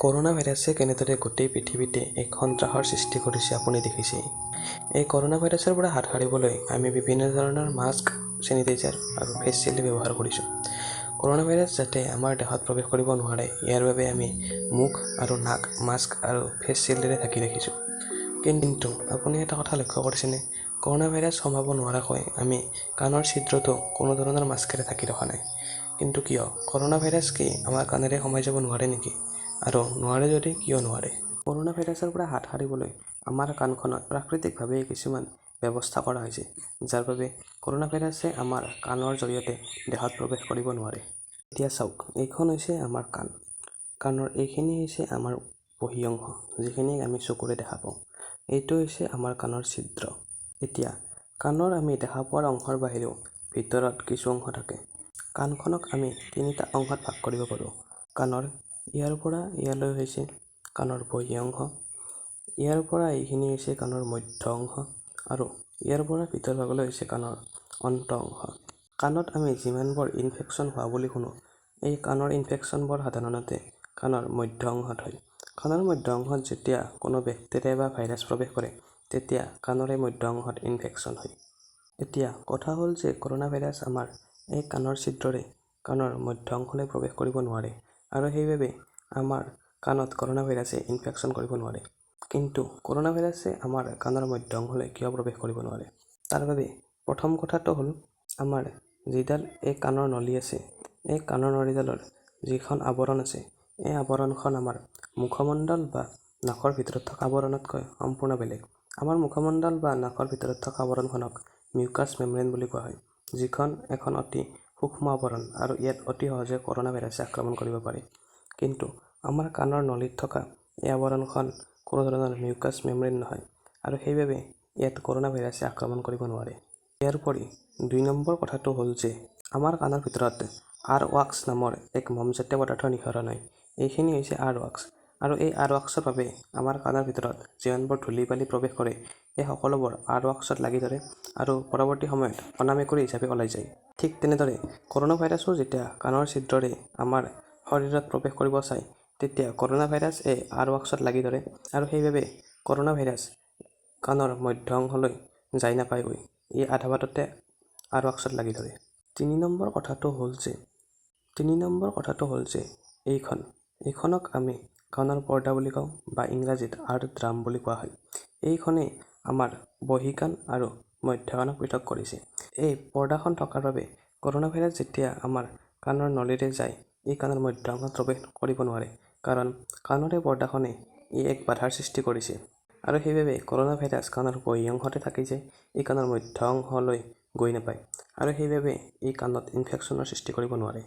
Corona ভাইৰাছে কেনেদৰে গোটেই পৃথিৱীতে এক সন্ত্ৰাসৰ সৃষ্টি কৰিছে আপুনি দেখিছে। এই কৰোনা ভাইৰাছৰ পৰা হাত সাৰিবলৈ আমি বিভিন্ন ধৰণৰ মাস্ক, চেনিটাইজাৰ আৰু ফেচ শ্বিল্ড ব্যৱহাৰ কৰিছোঁ। কৰোনা ভাইৰাছ যাতে আমাৰ দেহত প্ৰৱেশ কৰিব নোৱাৰে ইয়াৰ বাবে আমি মুখ আৰু নাক মাস্ক আৰু ফেচ শ্বিল্ডেৰে ঢাকি ৰাখিছোঁ। কিন্তু আপুনি এটা কথা লক্ষ্য কৰিছেনে? কৰোনা ভাইৰাছ সোমাব নোৱাৰাকৈ আমি কাণৰ ছিদ্ৰটো কোনো ধৰণৰ মাস্কেৰে ঢাকি ৰখা নাই। কিন্তু কিয়? কৰোনা ভাইৰাছ কি আমাৰ কাণেৰে সোমাই যাব নোৱাৰে নেকি? আৰু নোৱাৰে যদি কিয় নোৱাৰে? কৰোনা ভাইৰাছৰ পৰা হাত সাৰিবলৈ আমাৰ কাণখনত প্ৰাকৃতিকভাৱে কিছুমান ব্যৱস্থা কৰা হৈছে, যাৰ বাবে কৰোনা ভাইৰাছে আমাৰ কাণৰ জৰিয়তে দেহত প্ৰৱেশ কৰিব নোৱাৰে। এতিয়া চাওক, এইখন হৈছে আমাৰ কাণ। কাণৰ এইখিনি হৈছে আমাৰ বহী অংশ, যিখিনি আমি চকুৰে দেখা পাওঁ। এইটো হৈছে আমাৰ কাণৰ ছিদ্ৰ। এতিয়া কাণৰ আমি দেখা পোৱাৰ অংশৰ বাহিৰেও ভিতৰত কিছু অংশ থাকে। কাণখনক আমি তিনিটা অংশত ভাগ কৰিব পাৰোঁ। কাণৰ ইয়াৰ পৰা ইয়ালৈ হৈছে কাণৰ বহী অংশ, ইয়াৰ পৰা এইখিনি হৈছে কাণৰ মধ্য অংশ আৰু ইয়াৰ পৰা ভিতৰ ভাগলৈ হৈছে কাণৰ অন্ত অংশ। কাণত আমি যিমানবোৰ ইনফেকশ্যন হোৱা বুলি শুনো, এই কাণৰ ইনফেকশ্যনবোৰ সাধাৰণতে কাণৰ মধ্য অংশত হয়। কাণৰ মধ্য অংশত যেতিয়া কোনো বেক্টেৰিয়া বা ভাইৰাছ প্ৰৱেশ কৰে, তেতিয়া কাণৰ এই মধ্য অংশত ইনফেকশ্যন হয়। এতিয়া কথা হ'ল যে কৰোনা ভাইৰাছ আমাৰ এই কাণৰ ছিদ্ৰৰে কাণৰ মধ্য অংশলৈ প্ৰৱেশ কৰিব নোৱাৰে আৰু সেইবাবে আমাৰ কাণত কৰোনা ভাইৰাছে ইনফেকশ্যন কৰিব নোৱাৰে। কিন্তু কৰোনা ভাইৰাছে আমাৰ কাণৰ মধ্য অংশলৈ কিয় প্ৰৱেশ কৰিব নোৱাৰে? তাৰ বাবে প্ৰথম কথাটো হ'ল আমাৰ যিডাল এই কাণৰ নলী আছে, এই কাণৰ নলীডালৰ যিখন আৱৰণ আছে, এই আৱৰণখন আমাৰ মুখমণ্ডল বা নাকৰ ভিতৰত থকা আৱৰণতকৈ সম্পূৰ্ণ বেলেগ। আমাৰ মুখমণ্ডল বা নাকৰ ভিতৰত থকা আৱৰণখনক মিউকাছ মেমব্ৰেন বুলি কোৱা হয়, যিখন এখন অতি সূক্ষ্ম আৱৰণ আৰু ইয়াত অতি সহজে কৰোনা ভাইৰাছে আক্ৰমণ কৰিব পাৰে। কিন্তু আমাৰ কাণৰ নলীত থকা এই আৱৰণখন কোনো ধৰণৰ মিউকাছ মেমব্ৰেন নহয় আৰু সেইবাবে ইয়াত কৰোনা ভাইৰাছে আক্ৰমণ কৰিব নোৱাৰে। ইয়াৰ উপৰি ২ নম্বৰ কথাটো হ'ল যে আমাৰ কাণৰ ভিতৰত আৰ-ৱাক্স নামৰ এক মমজাতীয় পদাৰ্থ নিঃসৰণ হয়। এইখিনি হৈছে আৰ-ৱাক্স আৰু এই আৰ-ৱাক্সৰ বাবে আমাৰ কাণৰ ভিতৰত যিমানবোৰ ধূলি বালি প্ৰৱেশ কৰে, এই সকলোবোৰ আৰ-ৱাক্সত লাগি ধৰে আৰু পৰৱৰ্তী সময়ত কণা মেকুৰী হিচাপে ওলাই যায়। ঠিক তেনেদৰে কৰোনা ভাইৰাছো যেতিয়া কাণৰ ছিদ্ৰৰে আমাৰ শৰীৰত প্ৰৱেশ কৰিব চায়, তেতিয়া কৰোনা ভাইৰাছ এই আৰ-ৱাক্সত লাগি ধৰে আৰু সেইবাবে কৰোনা ভাইৰাছ কাণৰ মধ্য অংশলৈ যাই নাপায়গৈ। ই আধা বাটতে আৰ-ৱাক্সত লাগি ধৰে। ৩ নম্বৰ কথাটো হ'ল যে এইখনক আমি কাণৰ পৰ্দা বুলি কওঁ বা ইংৰাজীত আৰ্ট ড্ৰাম বুলি কোৱা হয়। এইখনেই আমাৰ বহী কাণ আৰু মধ্য কাণক পৃথক কৰিছে। এই পৰ্দাখন থকাৰ বাবে কৰোনা ভাইৰাছ যেতিয়া আমাৰ কাণৰ নলীৰে যায়, এই কাণৰ মধ্য অংশত প্ৰৱেশ কৰিব নোৱাৰে, কাৰণ কাণৰ এই পৰ্দাখনে এক বাধাৰ সৃষ্টি কৰিছে আৰু সেইবাবে কৰোনা ভাইৰাছ কাণৰ বহী অংশতে থাকি যায়, এই কাণৰ মধ্য অংশলৈ গৈ নাপায় আৰু সেইবাবে এই কাণত ইনফেকশ্যনৰ সৃষ্টি কৰিব নোৱাৰে।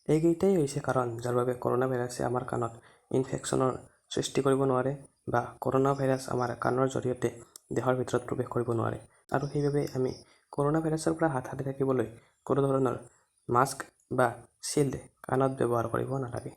এইকেইটাই হৈছে কাৰণ যাৰ বাবে কৰোনা ভাইৰাছে আমাৰ কাণত ইনফেকশ্যনৰ সৃষ্টি কৰিব নোৱাৰে বা কৰোনা ভাইৰাছ আমাৰ কাণৰ জৰিয়তে দেহৰ ভিতৰত প্ৰৱেশ কৰিব নোৱাৰে আৰু সেইবাবে আমি কৰোনা ভাইৰাছৰ পৰা হাত সাৰি থাকিবলৈ কোনো ধৰণৰ মাস্ক বা শ্বিল্ড কাণত ব্যৱহাৰ কৰিব নালাগে।